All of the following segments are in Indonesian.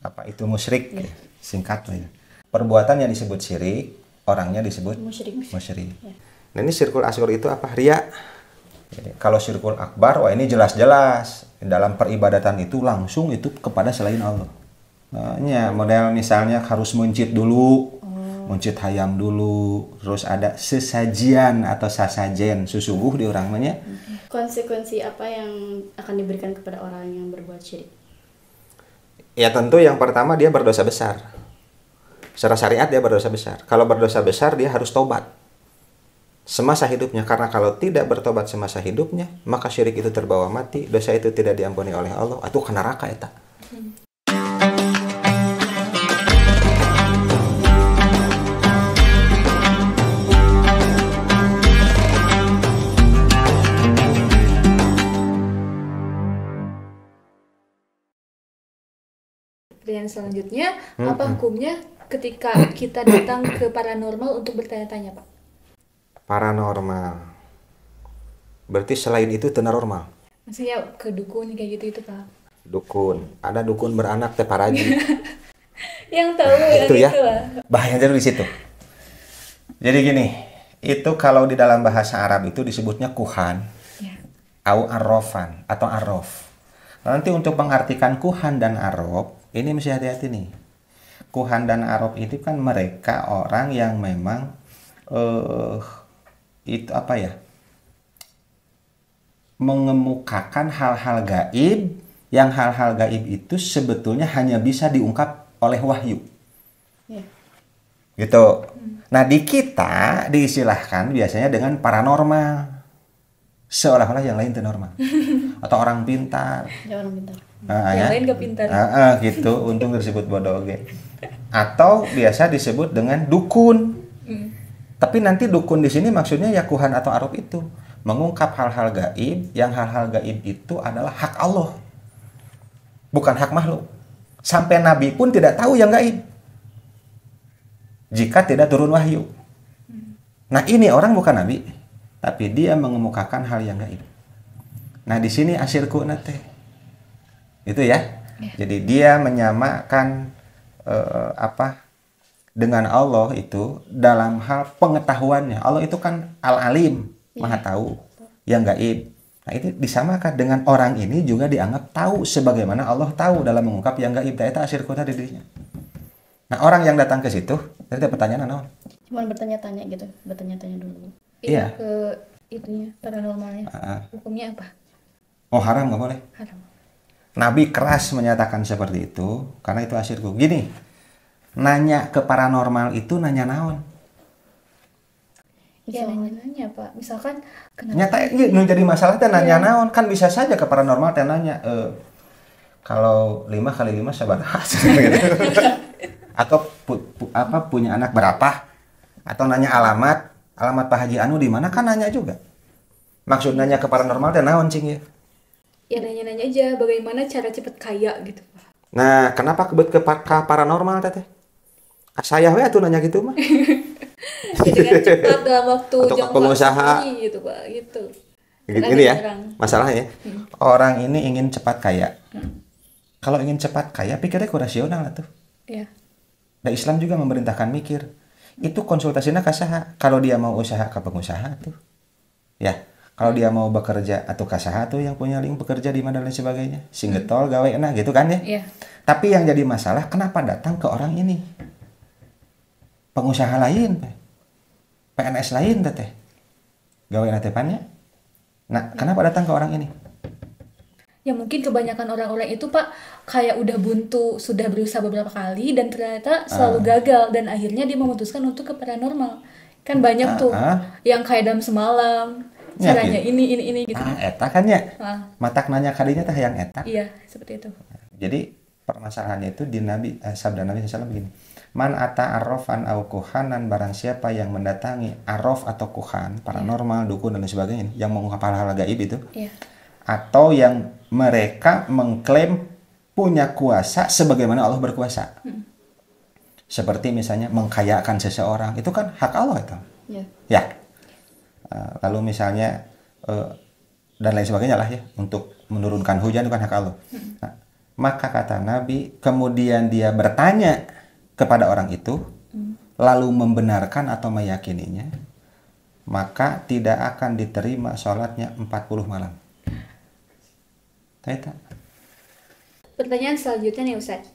Apa itu musyrik? Ya. Singkatnya. Perbuatan yang disebut syirik, orangnya disebut musyrik. Ya. Nah ini syirkul asghar itu apa? Riya. Jadi, kalau syirkul akbar, wah ini jelas-jelas dalam peribadatan itu langsung itu kepada selain Allah. Nah, model misalnya harus mencit dulu, mencit hayam dulu, terus ada sesajian atau sasajen, susuguh di orangnya. Konsekuensi apa yang akan diberikan kepada orang yang berbuat syirik? Ya tentu yang pertama dia berdosa besar. Secara syariat dia berdosa besar. Kalau berdosa besar dia harus tobat semasa hidupnya, karena kalau tidak bertobat semasa hidupnya, maka syirik itu terbawa mati, dosa itu tidak diampuni oleh Allah, atau ke neraka eta. Dan selanjutnya, apa hukumnya ketika kita datang ke paranormal untuk bertanya-tanya, Pak? Paranormal. Berarti selain itu normal. Maksudnya ke dukun kayak gitu itu, Pak. Dukun. Ada dukun beranak teh paraji. Yang tahu yang itu ya. Lah. Bahayanya di situ. Jadi gini, itu kalau di dalam bahasa Arab itu disebutnya kuhan. Ya. Au arrofan atau arrof. Nanti untuk mengartikan kuhan dan arrof, ini mesti hati-hati nih. Kuhan dan arrof itu kan mereka orang yang memang itu apa ya, mengemukakan hal-hal gaib, yang hal-hal gaib itu sebetulnya hanya bisa diungkap oleh wahyu. Yeah. Gitu. Nah di kita diistilahkan biasanya dengan paranormal, seolah-olah yang lain itu normal. Atau orang pintar. Ya, orang pintar. Yang lain gak pintar. Gitu, untung disebut bodoh. Okay. Atau biasa disebut dengan dukun. Tapi nanti dukun di sini maksudnya ya kuhan atau aruf itu mengungkap hal-hal gaib, yang hal-hal gaib itu adalah hak Allah, bukan hak makhluk. Sampai Nabi pun tidak tahu yang gaib jika tidak turun wahyu. Nah ini orang bukan Nabi, tapi dia mengemukakan hal yang gaib. Nah di sini asyirku nate itu ya. Jadi dia menyamakan dengan Allah itu dalam hal pengetahuannya. Allah itu kan al-alim, maha tahu yang gaib. Nah itu disamakan dengan orang ini juga dianggap tahu sebagaimana Allah tahu dalam mengungkap yang gaib. Itu asyir kota di dirinya. Nah orang yang datang ke situ, tadi pertanyaan apa? Cuman bertanya-tanya gitu, bertanya-tanya dulu. Iya. Ke itunya paranormalnya. Hukumnya apa? Oh haram, nggak boleh. Haram. Nabi keras menyatakan seperti itu karena itu asyirku. Gini. Nanya ke paranormal itu nanya naon? Ya nanya Pak. Misalkan kenapa? Nyata jadi masalah teh nanya naon, kan bisa saja ke paranormal teh nanya kalau 5 kali 5 sabaraha gitu. Atau punya anak berapa? Atau nanya alamat Pak Haji Anu di mana, kan nanya juga. Maksud nanya ke paranormal teh naon cing ya? Ya nanya-nanya aja bagaimana cara cepet kaya gitu Pak. Nah, kenapa ke paranormal teh? Saya we atuh nanya gitu mah. Jadi kan cepat dalam waktu jangka pengusaha gitu Pak, gitu. Ini ya masalahnya. Orang ini ingin cepat kaya. Kalau ingin cepat kaya pikirnya rasional lah tuh. Iya. Dan Islam juga memerintahkan mikir. Itu konsultasinya ke saha. Kalau dia mau usaha ke pengusaha tuh. Ya, kalau dia mau bekerja atau ke saha tuh yang punya link bekerja di mana dan sebagainya. Singgetol gawe enak gitu kan ya. Iya. Tapi yang jadi masalah kenapa datang ke orang ini? Pengusaha lain, PNS lain teh, gawe natepannya. Nah, kenapa datang ke orang ini? Ya mungkin kebanyakan orang-orang itu Pak kayak udah buntu, sudah berusaha beberapa kali dan ternyata selalu gagal dan akhirnya dia memutuskan untuk ke paranormal. Kan banyak tuh yang kayak dalam semalam, caranya ini gitu. Eta kan ya. Matak nanya kalinya teh yang eta. Iya, seperti itu. Jadi permasalahannya itu di Nabi sabda Nabi SAW begini. Man ata arrofan au kuhanan, barang siapa yang mendatangi arrof atau kuhan, paranormal, dukun dan sebagainya yang mengungkap hal-hal gaib itu. Atau yang mereka mengklaim punya kuasa sebagaimana Allah berkuasa. Seperti misalnya mengkayakan seseorang, itu kan hak Allah itu. Ya. Lalu misalnya dan lain sebagainya lah ya, untuk menurunkan hujan itu kan hak Allah. Nah, Maka kata Nabi, kemudian dia bertanya kepada orang itu, lalu membenarkan atau meyakininya, maka tidak akan diterima sholatnya 40 malam. Tahu tak? Pertanyaan selanjutnya nih Ustadz.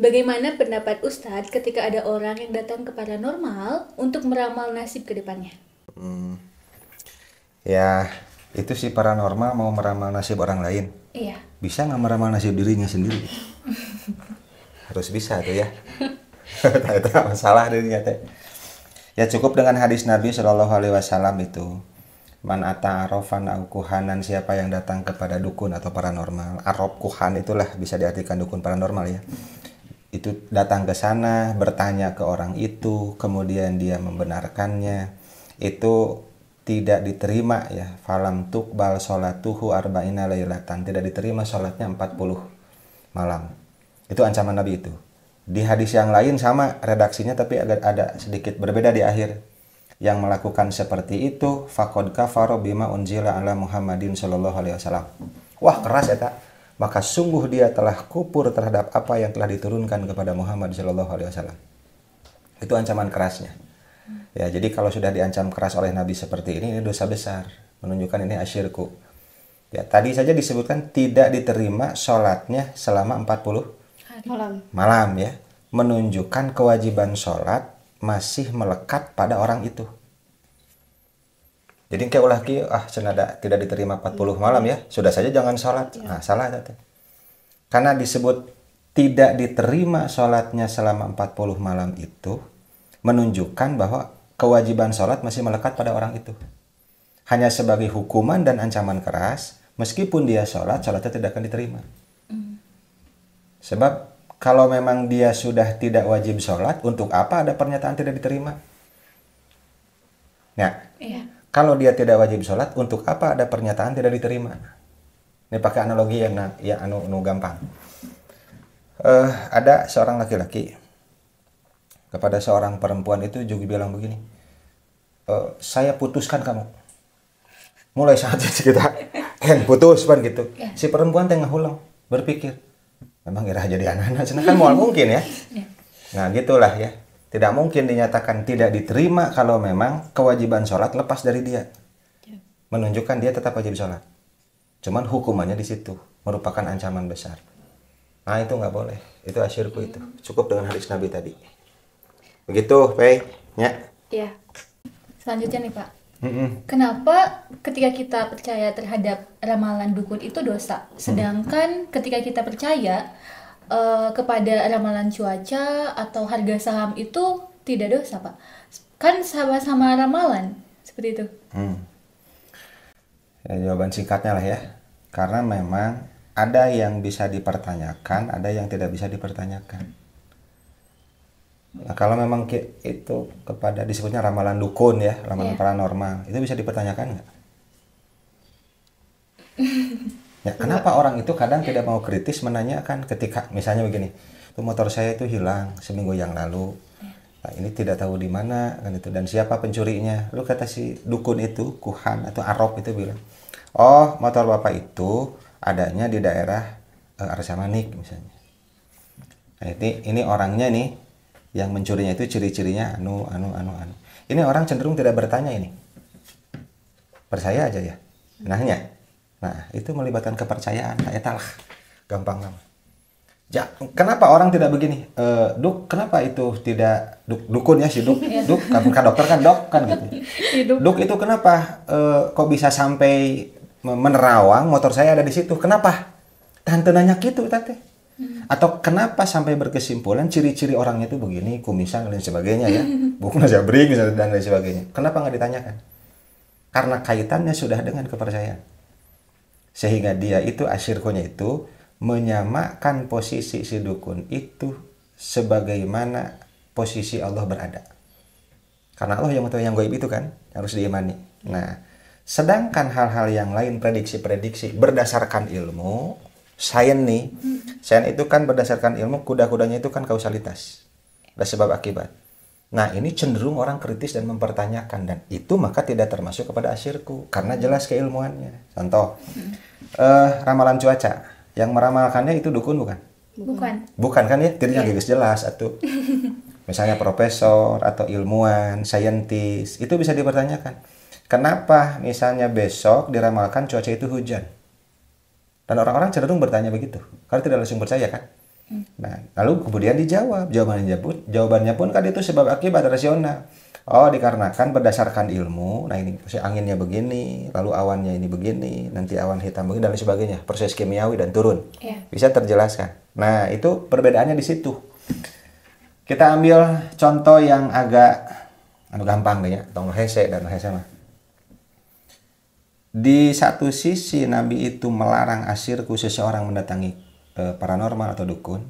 Bagaimana pendapat Ustadz ketika ada orang yang datang ke paranormal untuk meramal nasib ke depannya? Ya, itu si paranormal mau meramal nasib orang lain. Iya. Bisa nggak meramal nasib dirinya sendiri? Harus bisa tuh ya. Itu nggak masalah dirinya teh. Ya cukup dengan hadis Nabi Shallallahu Alaihi Wasallam itu, man ata arofan au kuhanan, siapa yang datang kepada dukun atau paranormal. Arof kuhan itulah bisa diartikan dukun paranormal ya. Itu datang ke sana, bertanya ke orang itu, kemudian dia membenarkannya, itu tidak diterima ya. Falam tuqbal sholatuhu arba'ina lailatan, tidak diterima sholatnya 40 malam. Itu ancaman Nabi itu. Di hadis yang lain sama redaksinya tapi agak ada sedikit berbeda di akhir. Yang melakukan seperti itu faqad kafara bima unzila ala Muhammadin sallallahu alaihi wasallam. Wah, keras ya tak? Maka sungguh dia telah kufur terhadap apa yang telah diturunkan kepada Muhammad sallallahu alaihi wasallam. Itu ancaman kerasnya. Ya, jadi kalau sudah diancam keras oleh Nabi seperti ini dosa besar, menunjukkan ini asyirku. Ya, tadi saja disebutkan tidak diterima sholatnya selama 40 malam ya, menunjukkan kewajiban sholat masih melekat pada orang itu. Jadi kayak ulah ki senada tidak diterima 40 malam ya, sudah saja jangan sholat. Nah, salah itu. Karena disebut tidak diterima sholatnya selama 40 malam itu menunjukkan bahwa kewajiban sholat masih melekat pada orang itu. Hanya sebagai hukuman dan ancaman keras, meskipun dia sholat, sholatnya tidak akan diterima. Sebab kalau memang dia sudah tidak wajib sholat, untuk apa ada pernyataan tidak diterima? Ya. Kalau dia tidak wajib sholat, untuk apa ada pernyataan tidak diterima? Ini pakai analogi yang anu gampang. Ada seorang laki-laki kepada seorang perempuan itu juga bilang begini, saya putuskan kamu. Mulai saat itu kita putus kan gitu. Si perempuan tengah ulang berpikir, memang irah jadi anak-anak, kan mual mungkin ya. Nah gitulah ya. Tidak mungkin dinyatakan tidak diterima kalau memang kewajiban sholat lepas dari dia. Menunjukkan dia tetap wajib sholat. Cuman hukumannya di situ. Merupakan ancaman besar. Nah itu nggak boleh. Itu asyirku itu. Cukup dengan hadis Nabi tadi. Begitu, Pei. Ya. Iya. Selanjutnya nih Pak. Kenapa ketika kita percaya terhadap ramalan dukun itu dosa? Sedangkan ketika kita percaya kepada ramalan cuaca atau harga saham itu tidak dosa Pak? Kan sama-sama ramalan, seperti itu. Ya, jawaban singkatnya lah ya. Karena memang ada yang bisa dipertanyakan, ada yang tidak bisa dipertanyakan. Nah, kalau memang itu kepada disebutnya ramalan dukun ya, ramalan paranormal, itu bisa dipertanyakan nggak? Ya, kenapa orang itu kadang tidak mau kritis menanyakan ketika misalnya begini, tuh motor saya itu hilang seminggu yang lalu, nah ini tidak tahu di mana kan itu dan siapa pencurinya. Lu kata si dukun itu, kuhan atau arop itu bilang, oh motor bapak itu adanya di daerah Arsa Manik misalnya. Nah ini orangnya nih yang mencurinya itu ciri-cirinya anu. Ini orang cenderung tidak bertanya ini, percaya aja ya, nanya. Nah, itu melibatkan kepercayaan. Nah, etalah. Gampang nama. Ya, kenapa orang tidak begini? Duk, kenapa itu tidak dukun ya si Duk? Duk, kan dokter kan dok kan gitu. Duk itu kenapa kok bisa sampai menerawang motor saya ada di situ? Kenapa? Tante nanya gitu tante. Atau kenapa sampai berkesimpulan ciri-ciri orangnya itu begini, kumisan dan sebagainya ya. Bukan jabrik dan lain sebagainya. Kenapa nggak ditanyakan? Karena kaitannya sudah dengan kepercayaan. Sehingga dia itu asyirkunya itu menyamakan posisi si dukun itu sebagaimana posisi Allah berada. Karena Allah yang mengetahui yang gaib itu kan harus diimani. Nah, sedangkan hal-hal yang lain prediksi-prediksi berdasarkan ilmu, sains nih. Sains itu kan berdasarkan ilmu, kuda-kudanya itu kan kausalitas. Ada sebab akibat. Nah, ini cenderung orang kritis dan mempertanyakan dan itu maka tidak termasuk kepada asyirku karena jelas keilmuannya. Contoh, ramalan cuaca. Yang meramalkannya itu dukun bukan? Bukan. Bukan kan ya? Dirinya geus jelas atuh. Misalnya profesor atau ilmuwan, saintis, itu bisa dipertanyakan. Kenapa misalnya besok diramalkan cuaca itu hujan? Dan orang-orang cenderung bertanya begitu, karena tidak langsung percaya kan? Nah, lalu kemudian dijawab, jawabannya pun kan itu sebab akibat rasional. Oh, dikarenakan berdasarkan ilmu, nah ini anginnya begini, lalu awannya ini begini, nanti awan hitam begini dan lain sebagainya, proses kimiawi dan turun. Bisa terjelaskan. Nah, itu perbedaannya di situ. Kita ambil contoh yang agak gampang deh ya, tong hese dan hese mah. Di satu sisi Nabi itu melarang asyirku seseorang mendatangi paranormal atau dukun.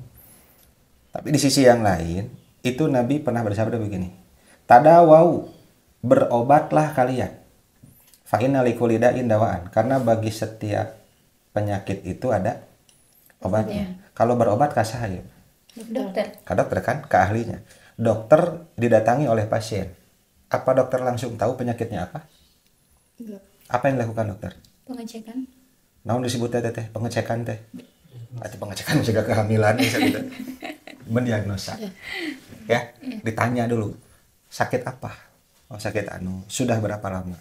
Tapi di sisi yang lain, itu Nabi pernah bersabda begini. Tadawau, berobatlah kalian. Fa inna likulli da'in dawaan, karena bagi setiap penyakit itu ada obatnya. Kalau berobat ka saha ya? Dokter. Ka dokter kan, ka ahlinya. Dokter didatangi oleh pasien. Apa dokter langsung tahu penyakitnya apa? Enggak. Apa yang dilakukan dokter? Pengecekan. Naon disebut teh pengecekan teh? Atau pengecekan mencegah kehamilan gitu. Mendiagnosa. Ya, ditanya dulu. Sakit apa? Oh, sakit anu. Sudah berapa lama?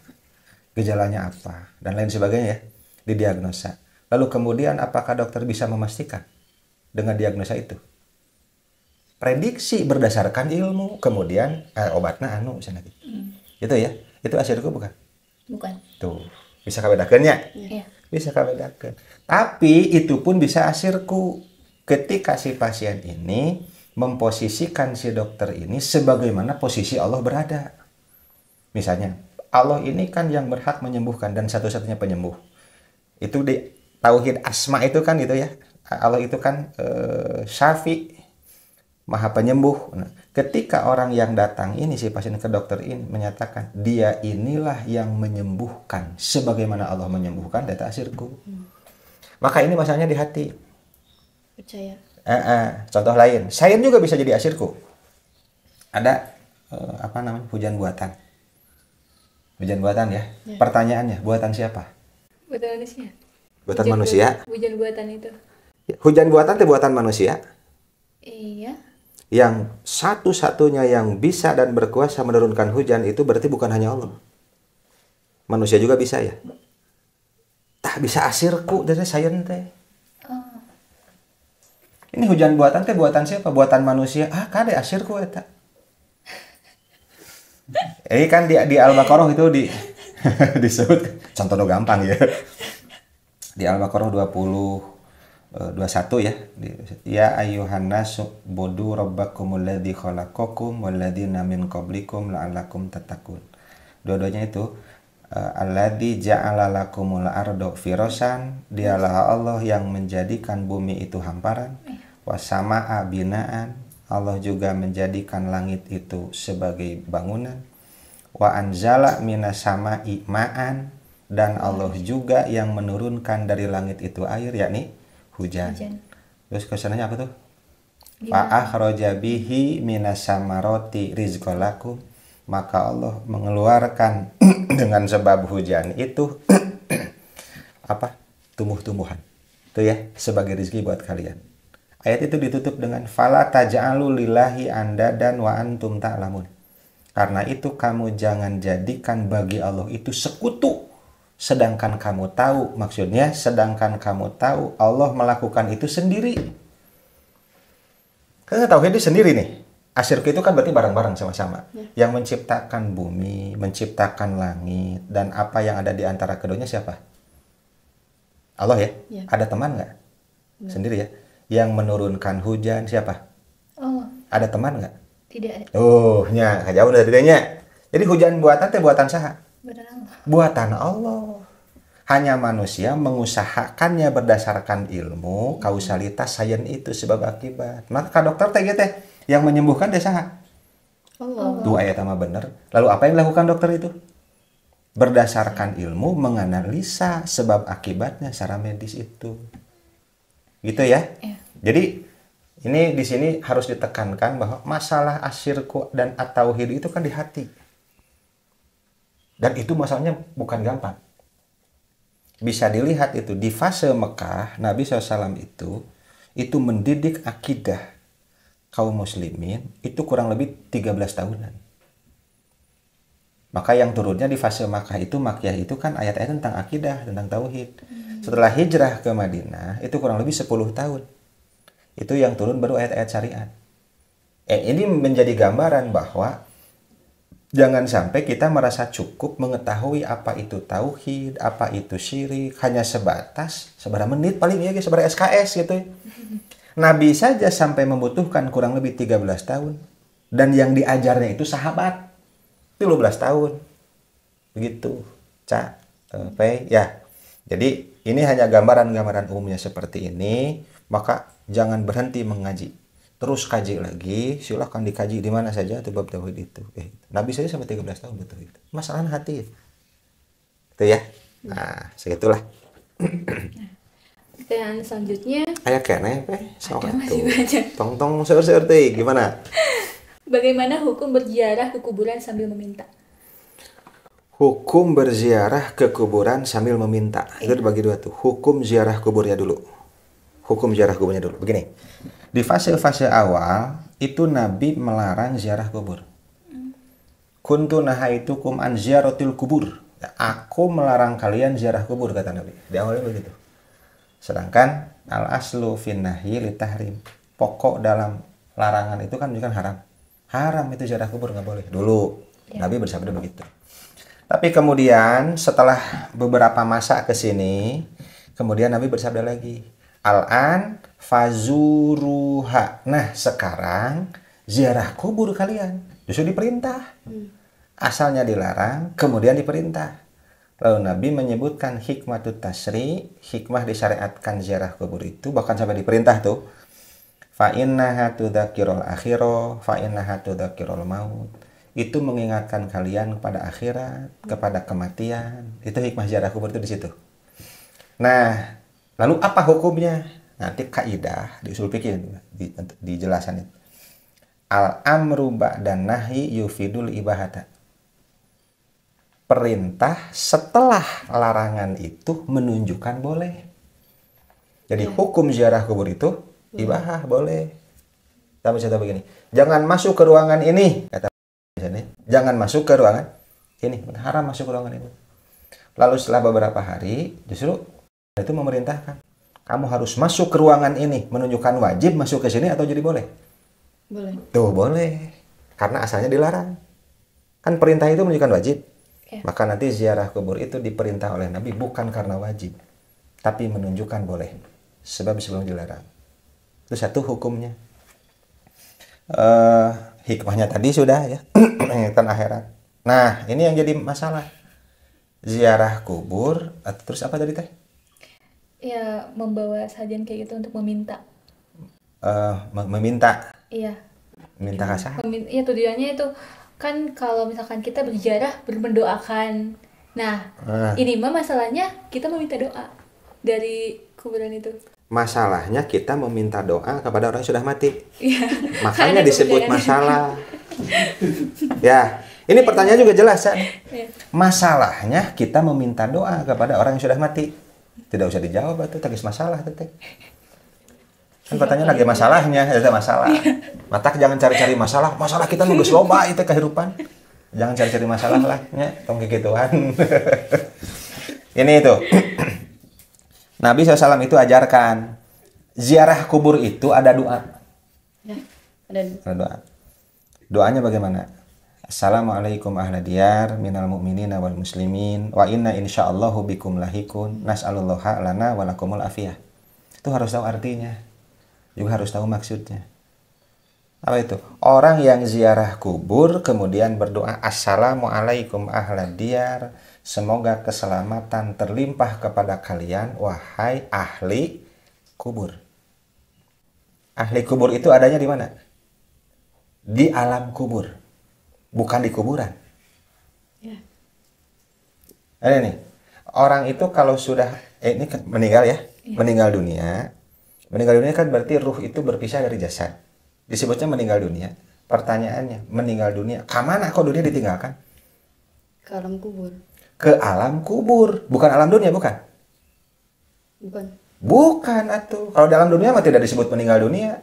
Gejalanya apa? Dan lain sebagainya ya. Didiagnosa. Lalu kemudian apakah dokter bisa memastikan dengan diagnosa itu? Prediksi berdasarkan ilmu, kemudian obatnya anu misalnya gitu. Itu ya. Itu asyirku bukan? Bukan. Tuh, bisa kabedakeun nya? Iya. Bisa kabedakeun. Tapi itu pun bisa asyirku ketika si pasien ini memposisikan si dokter ini sebagaimana posisi Allah berada. Misalnya, Allah ini kan yang berhak menyembuhkan dan satu-satunya penyembuh. Itu di tauhid asma itu kan itu ya. Allah itu kan syafi, maha penyembuh. Nah, ketika orang yang datang ini si pasien ke dokter ini menyatakan dia inilah yang menyembuhkan sebagaimana Allah menyembuhkan, data asyirku. Maka ini masalahnya di hati. Percaya. Contoh lain, sains juga bisa jadi asyirku. Ada hujan buatan. Hujan buatan ya. Pertanyaannya, buatan siapa? Buatan manusia. Buatan manusia. Hujan buatan itu. Hujan buatan itu buatan manusia. Iya. Yang satu-satunya yang bisa dan berkuasa menurunkan hujan itu berarti bukan hanya Allah. Manusia juga bisa ya. Tak bisa asyirku dari sains teh. Ini hujan buatan teh buatan siapa? Buatan manusia. Kade asyirku eta. Ini kan di Al-Baqarah itu disebut contoh gampang ya. Di Al-Baqarah 21 ya. Ya ayyuhan nasu budu rabbakumul ladzi khalaqakum wal ladzina min qablikum la'allakum tattaqun. Dua-duanya itu alladzi ja'ala lakumul arda firasan, dialah Allah yang menjadikan bumi itu hamparan, wasamaa binaan, Allah juga menjadikan langit itu sebagai bangunan, wa anzala minas sama'i ma'an, dan Allah juga yang menurunkan dari langit itu air, yakni hujan. Terus kesananya apa tuh? Fa akhraja bihi minas samarati rizqalakum, maka Allah mengeluarkan dengan sebab hujan itu tumbuh-tumbuhan. Itu ya, sebagai rezeki buat kalian. Ayat itu ditutup dengan fala taj'alu lillahi andadan wa antum ta'lamun. Karena itu kamu jangan jadikan bagi Allah itu sekutu sedangkan kamu tahu. Maksudnya sedangkan kamu tahu Allah melakukan itu sendiri. Karena tauhid itu sendiri nih. Asyirku itu kan berarti bareng-bareng sama-sama. Yang menciptakan bumi, menciptakan langit, dan apa yang ada di antara keduanya siapa? Allah ya? Ada teman nggak? Sendiri ya? Yang menurunkan hujan siapa? Oh. Ada teman nggak? Tidak ada. Jauh dari dirinya. Jadi hujan buatan teh buatan saha? Buatan Allah. Buatan Allah. Hanya manusia mengusahakannya berdasarkan ilmu, kausalitas, sains itu sebab akibat. Maka dokter teh teh yang menyembuhkan teh saha? Allah. Tuh ayat sama bener. Lalu apa yang dilakukan dokter itu? Berdasarkan ilmu menganalisa sebab akibatnya secara medis itu. Gitu ya? Jadi ini di sini harus ditekankan bahwa masalah asyirku dan at-tauhid itu kan di hati. Dan itu masalahnya bukan gampang. bisa dilihat itu di fase Mekah, Nabi SAW itu mendidik akidah kaum muslimin itu kurang lebih 13 tahunan. Maka yang turunnya di fase Makkah itu, Makkiyah itu kan ayat-ayat tentang akidah, tentang tauhid. Setelah hijrah ke Madinah itu kurang lebih 10 tahun. Itu yang turun baru ayat-ayat syariat. Ini menjadi gambaran bahwa jangan sampai kita merasa cukup mengetahui apa itu tauhid, apa itu syirik, hanya sebatas seberapa menit paling ya, seberapa SKS gitu. Nabi saja sampai membutuhkan kurang lebih 13 tahun. Dan yang diajarnya itu sahabat. 13 tahun. Begitu. Ya. Jadi ini hanya gambaran-gambaran umumnya seperti ini. Maka jangan berhenti mengaji. Terus kaji lagi. Silahkan dikaji di mana saja itu bab tauhid itu. Nabi saja sampai 13 tahun betul itu. Masalah hati. Itu ya. Nah, segitulah. Dan selanjutnya Ayah kene ada masih banyak. Tong seur-seur teh gimana? Bagaimana hukum berziarah ke kuburan sambil meminta? Hukum berziarah ke kuburan sambil meminta. Itu dibagi dua tuh. Hukum ziarah kuburnya dulu. Hukum ziarah kuburnya dulu. Begini. Di fase-fase awal itu Nabi melarang ziarah kubur. Kuntu nahaitukum an ziyaratil kubur. Aku melarang kalian ziarah kubur kata Nabi. Di awalnya begitu. Sedangkan al aslu fin nahyi li tahrim. Pokok dalam larangan itu kan bukan haram. Haram itu ziarah kubur nggak boleh. Dulu Nabi bersabda begitu. Tapi kemudian setelah beberapa masa ke sini, kemudian Nabi bersabda lagi, al-an fazuruha. Nah, sekarang ziarah kubur kalian justru diperintah. Asalnya dilarang, kemudian diperintah. Lalu Nabi menyebutkan hikmatut tasri, hikmah disyariatkan ziarah kubur itu bahkan sampai diperintah tuh. Fa innaha tudzakirul akhirah, fa innaha tudzakirul maut. Itu mengingatkan kalian kepada akhirat, kepada kematian. Itu hikmah ziarah kubur itu di situ. Nah, lalu apa hukumnya? Nanti kaidah di usul fikih di jelasan itu. Al-amru ba'dan nahyi yufidul ibahata. Perintah setelah larangan itu menunjukkan boleh. Jadi hukum ziarah kubur itu ibahah boleh. Tapi contoh begini, jangan masuk ke ruangan ini kata misalnya, jangan masuk ke ruangan ini, haram masuk ke ruangan ini. Lalu setelah beberapa hari justru itu memerintahkan kamu harus masuk ke ruangan ini, menunjukkan wajib masuk ke sini atau jadi boleh? Boleh. Tuh boleh, karena asalnya dilarang. Kan perintah itu menunjukkan wajib. Maka nanti ziarah kubur itu diperintah oleh Nabi bukan karena wajib, tapi menunjukkan boleh. Sebab sebelum dilarang. Itu satu hukumnya. Hikmahnya tadi sudah ya. Mengingatkan akhirat. Nah, ini yang jadi masalah. Ziarah kubur, terus apa tadi teh? Ya, membawa sajian kayak gitu untuk meminta. Meminta. Iya. Minta kasar. Iya, tujuannya itu kan kalau misalkan kita berziarah mendoakan. Nah, ini mah masalahnya kita meminta doa dari kuburan itu. Masalahnya kita meminta doa kepada orang yang sudah mati. Iya. Makanya disebut masalah. Ya, ini pertanyaan juga jelas kan? Masalahnya kita meminta doa kepada orang yang sudah mati. Tidak usah dijawab itu tagis masalah teteh. Kan pertanyaan lagi masalahnya, ada masalah. Matak jangan cari-cari masalah. Masalah kita nunggu loba itu kehidupan. Jangan cari-cari masalah lah, nya tong gituan. Ini itu. Nabi SAW itu ajarkan ziarah kubur itu ada doa. Ya, ada doa. Doanya bagaimana? Assalamualaikum ahla diyar minal mu'minina wal muslimin wa inna insyaallahu bikum lahikun nas'alullaha lana wa lakumul afiyah. Itu harus tahu artinya. Juga harus tahu maksudnya. Apa itu? Orang yang ziarah kubur kemudian berdoa Assalamualaikum ahla diyar, semoga keselamatan terlimpah kepada kalian wahai ahli kubur. Ahli kubur itu adanya di mana? Di alam kubur. Bukan di kuburan. Ya. Ada nih. Orang itu kalau sudah ini meninggal ya, meninggal dunia. Meninggal dunia kan berarti ruh itu berpisah dari jasad. Disebutnya meninggal dunia. Pertanyaannya, meninggal dunia, kemana kok dunia ditinggalkan? Ke alam kubur. Ke alam kubur, bukan alam dunia, bukan. Bukan atuh. Kalau dalam dunia mah tidak disebut meninggal dunia.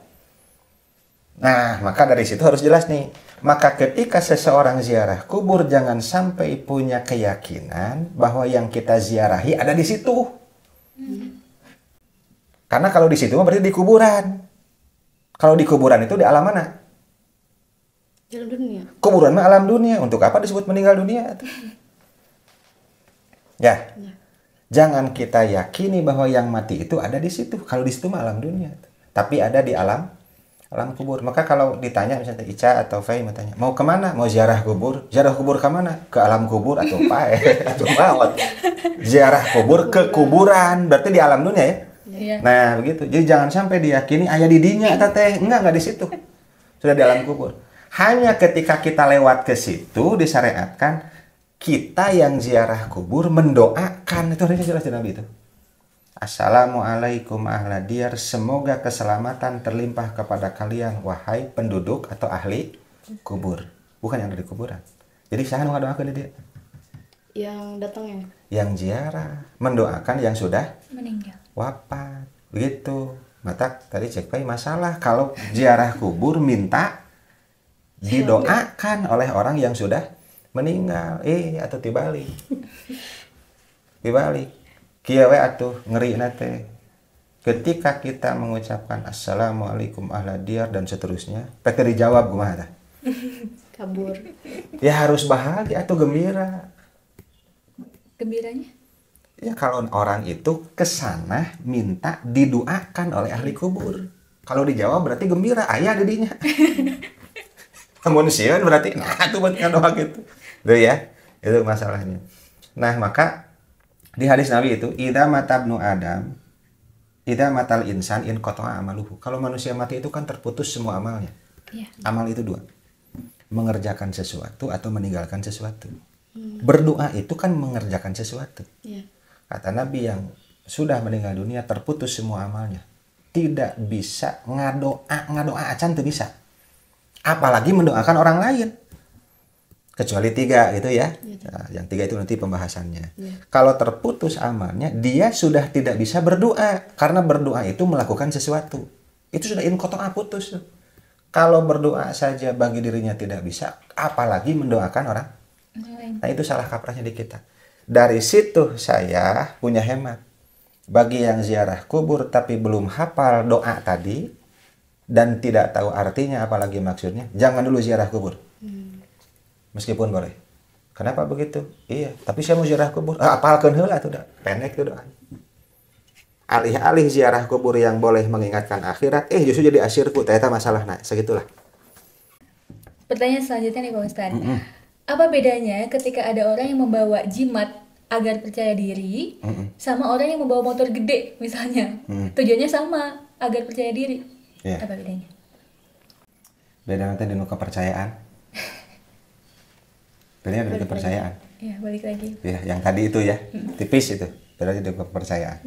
Nah, maka dari situ harus jelas nih. Maka ketika seseorang ziarah kubur, jangan sampai punya keyakinan bahwa yang kita ziarahi ada di situ. Karena kalau di situ mah berarti di kuburan. Kalau di kuburan itu di alam mana? Dalam dunia. Kuburan mah alam dunia. Untuk apa disebut meninggal dunia? Ya. Jangan kita yakini bahwa yang mati itu ada di situ. Kalau di situ mah alam dunia. Tapi ada di alam kubur. Maka kalau ditanya misalnya Ica atau Fai tanya, mau kemana? Mau ziarah kubur? Ziarah kubur kemana? Ke alam kubur atau apa? Atau maut. Ziarah kubur ke kuburan. Berarti di alam dunia ya? Iya. Nah begitu. Jadi jangan sampai diyakini ayah di dinya teh. Enggak di situ. Sudah di alam kubur. Hanya ketika kita lewat ke situ disyariatkan kita yang ziarah kubur mendoakan. Itu harusnya jelas di Nabi itu. Assalamualaikum ahla diyar, semoga keselamatan terlimpah kepada kalian wahai penduduk atau ahli kubur. Bukan yang ada di kuburan. Jadi saya doakan dia. Yang datang ya? Yang ziarah mendoakan yang sudah Meninggal. wafat. Begitu. Mata tadi cek Pai masalah kalau ziarah kubur minta didoakan oleh orang yang sudah meninggal. Atau dibalik. Dibalik. Kieu we atuh ngeri nate. Ketika kita mengucapkan assalamualaikum ahla diyar dan seterusnya, pek dijawab kumaha tah? Kabur. Ya harus bahagia atau gembira. Gembiranya? Ya kalau orang itu kesana minta didoakan oleh ahli kubur. Kalau dijawab berarti gembira, aya didinya. Namun sieun berarti nah itu buat ngadoa gitu. Tuh ya, itu masalahnya. Nah, maka di hadis Nabi itu, idza matabnu Adam, idza matal insan in qata'a amaluhu. Kalau manusia mati itu kan terputus semua amalnya. Iya. Amal itu dua. Mengerjakan sesuatu atau meninggalkan sesuatu. Berdoa itu kan mengerjakan sesuatu. Iya. Kata Nabi yang sudah meninggal dunia terputus semua amalnya. Tidak bisa ngadoa acan tuh bisa. Apalagi mendoakan orang lain. Kecuali 3 gitu ya. Nah, yang 3 itu nanti pembahasannya. Kalau terputus amalnya, dia sudah tidak bisa berdoa. Karena berdoa itu melakukan sesuatu. Itu sudah inqata'a putus. Kalau berdoa saja bagi dirinya tidak bisa, apalagi mendoakan orang lain. Nah itu salah kaprahnya di kita. Dari situ saya punya hemat. Bagi yang ziarah kubur tapi belum hafal doa tadi, dan tidak tahu artinya apalagi maksudnya, jangan dulu ziarah kubur. Meskipun boleh. Kenapa begitu? Iya, tapi saya mau ziarah kubur. Apalkeun heula tuh, pendek tuh doa. Alih-alih ziarah kubur yang boleh mengingatkan akhirat, justru jadi asyirku, ternyata masalahna, segitulah. Pertanyaan selanjutnya nih Pak Ustadz. Apa bedanya ketika ada orang yang membawa jimat agar percaya diri sama orang yang membawa motor gede misalnya? Tujuannya sama, agar percaya diri. Yeah. Apa bedanya? Beda nanti di kepercayaan. Bedanya dari kepercayaan. Ya, balik lagi. Ya, yang tadi itu ya, tipis itu. Bedanya dari kepercayaan.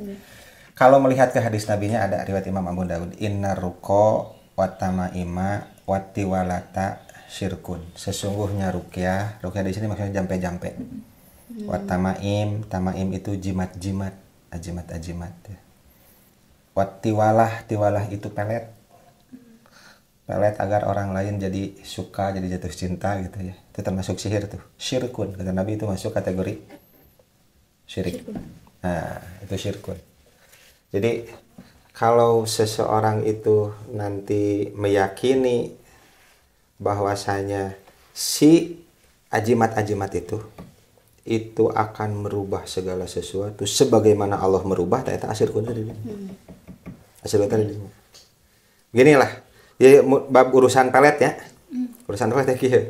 Kalau melihat ke hadis nabinya ada riwayat Imam Abu Daud, inna ruko watamaima watiwalata syirkun. Sesungguhnya ruqyah di sini maksudnya jampe-jampe. Watamaim, tamaim itu jimat-jimat, ajimat-ajimat ya. Tiwalah itu pelet agar orang lain jadi suka, jadi jatuh cinta gitu ya. Itu termasuk sihir tuh. Syirkun, kata Nabi itu masuk kategori syirik. Nah, itu syirkun. Jadi kalau seseorang itu nanti meyakini bahwasanya si ajimat-ajimat itu akan merubah segala sesuatu sebagaimana Allah merubah, ternyata asyirkun tadi. Asyirkun tadi. Beginilah. Jadi bab urusan pelet ya. Urusan pelet ya kieu.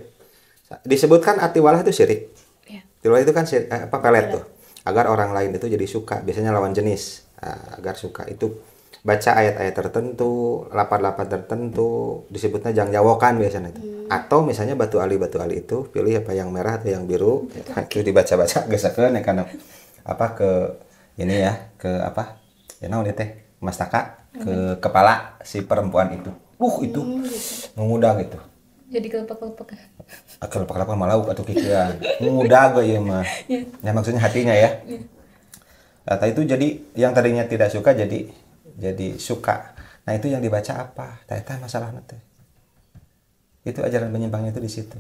Disebutkan atiwalah itu syirik. Ya. Atiwalah itu kan pelet tuh. Agar orang lain itu jadi suka, biasanya lawan jenis. Agar suka itu baca ayat-ayat tertentu, lapan-lapan tertentu, disebutnya jangjawokan biasanya itu. Atau misalnya batu ali itu pilih apa yang merah atau yang biru, itu dibaca-baca gesakeun ya kan apa ke ini ya, ke apa? Ya naon teh? Mastaka ke kepala si perempuan itu. Itu mengundang gitu. Jadi kelepek-kelepek. Kelepek-kelepek malau atau kikian. Mengundang ge ieu mah. Ya maksudnya hatinya ya. Data itu jadi yang tadinya tidak suka jadi suka. Nah itu yang dibaca apa? Eta masalah nanti. Itu ajaran penyimpangnya itu di situ.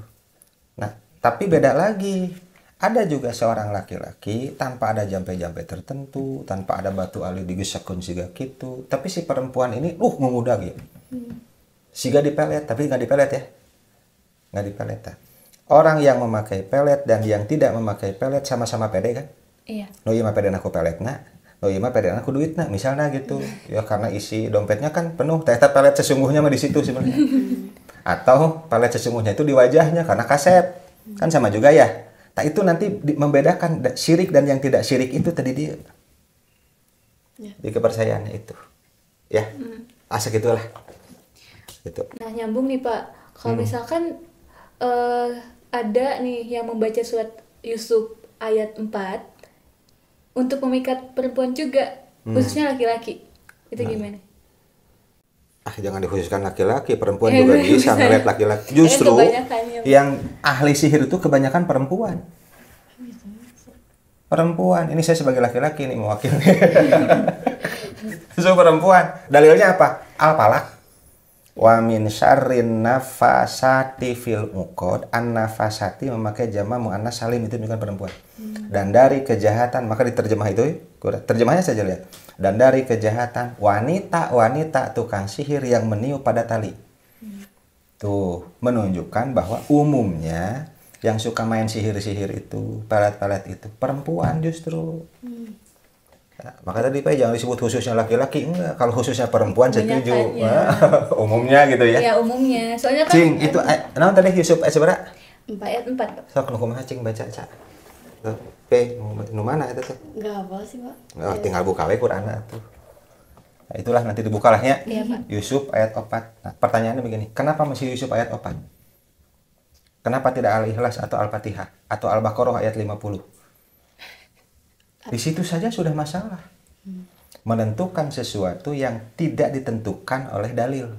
Nah tapi beda lagi. Ada juga seorang laki-laki tanpa ada jampe-jampe tertentu, tanpa ada batu ali digesekun siga gitu. Tapi si perempuan ini, ngudag ya. Siga dipelet, tapi nggak dipelet ya. Nggak dipelet. Orang yang memakai pelet dan yang tidak memakai pelet sama-sama pede kan? Iya. No iya mah pede aku peletna, no iya mah pede aku duitna, misalnya gitu. Ya karena isi dompetnya kan penuh, ternyata pelet sesungguhnya mah di situ sebenarnya. Atau pelet sesungguhnya itu di wajahnya karena kaset. Kan sama juga ya. Nah itu nanti membedakan syirik dan yang tidak syirik itu tadi dia. Ya. Di kepercayaannya itu. Ya. Asal gitulah. Gitu. Nah, nyambung nih Pak. Kalau misalkan ada nih yang membaca surat Yusuf ayat 4 untuk memikat perempuan juga, khususnya laki-laki. Itu gimana? Jangan dikhususkan laki-laki, perempuan juga bisa ngeliat laki-laki. Justru yang ahli sihir itu kebanyakan perempuan. Perempuan, ini saya sebagai laki-laki nih mewakili. Justru perempuan. Dalilnya apa? Al-Falaq. Wa min syarrin nafasati fil uqad. An-nafasati memakai jama' muannas salim, itu bukan perempuan. Dan dari kejahatan, maka diterjemah itu, terjemahnya saja lihat. Dan dari kejahatan wanita tukang sihir yang meniup pada tali. Tuh menunjukkan bahwa umumnya yang suka main sihir-sihir itu, pelet-pelet itu perempuan justru. Nah, maka tadi Pak jangan disebut khususnya laki-laki, enggak. Kalau khususnya perempuan setuju. Umumnya gitu ya. Ya umumnya. Soalnya kan Cing itu naon tadi Yusuf seberapa? 4 ayat 4. Sok nu kumaha cing baca Cak. P nu mana itu teh? Enggak apa sih, Pak. Oh, tinggal buka we Qur'ana tuh. Nah, itulah nanti dibuka lah ya. Iya, Pak. Yusuf ayat 4. Nah, pertanyaannya begini, kenapa mesti Yusuf ayat 4? Kenapa tidak Al-Ikhlas atau Al-Fatihah atau Al-Baqarah ayat 50? Di situ saja sudah masalah. Menentukan sesuatu yang tidak ditentukan oleh dalil.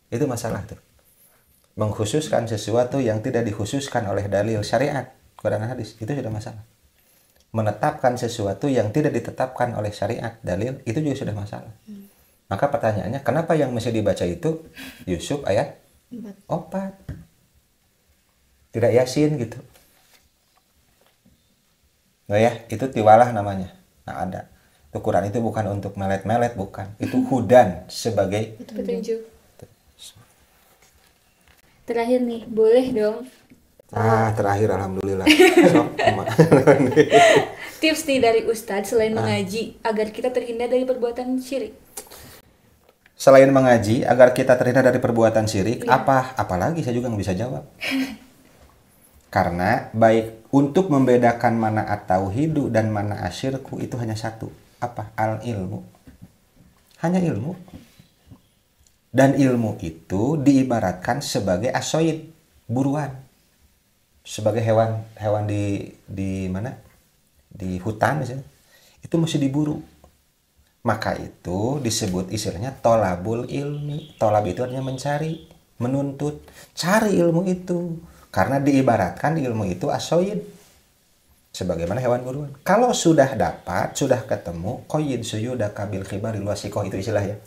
Itu masalah tuh. Mengkhususkan sesuatu yang tidak dikhususkan oleh dalil syariat, Quran dan hadis, itu sudah masalah. Menetapkan sesuatu yang tidak ditetapkan oleh syariat, dalil, itu juga sudah masalah. Maka pertanyaannya, kenapa yang mesti dibaca itu Yusuf ayat 4? Tidak Yasin gitu. Nah ya, itu tiwalah namanya. Nah ada. Itu Quran itu bukan untuk melet-melet, bukan. Itu hudan sebagai petunjuk. Terakhir nih, boleh dong terakhir alhamdulillah. tips nih dari Ustadz selain mengaji agar kita terhindar dari perbuatan syirik. Selain mengaji agar kita terhindar dari perbuatan syirik, apalagi saya juga nggak bisa jawab. Karena baik untuk membedakan mana at-tauhidu dan mana asyirku itu hanya satu. Apa? Al-ilmu. Hanya ilmu. Dan ilmu itu diibaratkan sebagai asoid, buruan. Sebagai hewan di mana? Di hutan misalnya. Itu mesti diburu. Maka itu disebut istilahnya tolabul ilmi. Tolab itu artinya mencari, menuntut. Cari ilmu itu. Karena diibaratkan ilmu itu asoid. Sebagaimana hewan buruan. Kalau sudah dapat, sudah ketemu, qoyid suyuda kabil khibari luasikoh, itu istilahnya.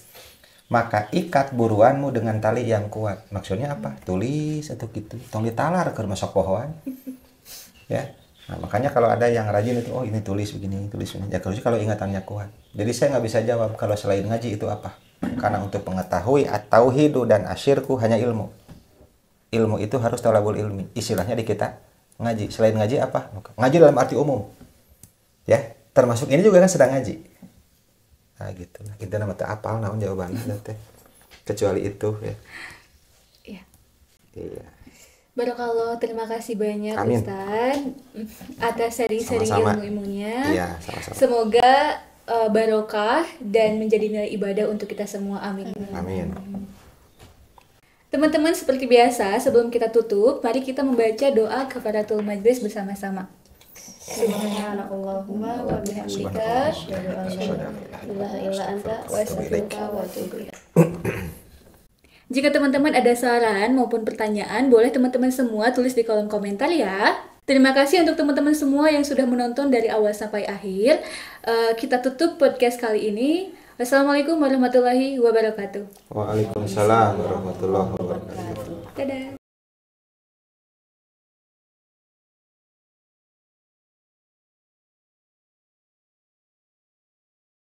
Maka ikat buruanmu dengan tali yang kuat. Maksudnya apa? Tulis atau gitu. Tong ditalar ke masuk pohon. Ya. Nah, makanya kalau ada yang rajin itu, oh ini tulis begini, tulis begini. Ya kalau ingatannya kuat. Jadi saya nggak bisa jawab kalau selain ngaji itu apa. Karena untuk mengetahui at-tauhidu dan asyirku hanya ilmu. Ilmu itu harus talabul ilmi. Istilahnya di kita ngaji. Selain ngaji apa? Ngaji dalam arti umum. Ya, termasuk ini juga kan sedang ngaji. Nah gitu. Kita nama tak apal naon jawabannya teh. Kecuali itu ya. Iya. Iya. Barakallah, terima kasih banyak Amin. Ustaz atas sharing-sharing Sama-sama. ilmu-ilmunya. Iya, sama-sama. Semoga barokah dan menjadi nilai ibadah untuk kita semua. Amin. Amin. Teman-teman, seperti biasa, sebelum kita tutup, mari kita membaca doa kafaratul majlis bersama-sama. Subhanallahumma wa bihamdika asyhadu an la ilaha illa anta astaghfiruka wa atubu ilaik. Jika teman-teman ada saran maupun pertanyaan, boleh teman-teman semua tulis di kolom komentar ya. Terima kasih untuk teman-teman semua yang sudah menonton dari awal sampai akhir. Kita tutup podcast kali ini. Wassalamualaikum warahmatullahi wabarakatuh. Waalaikumsalam warahmatullahi wabarakatuh. Dadah.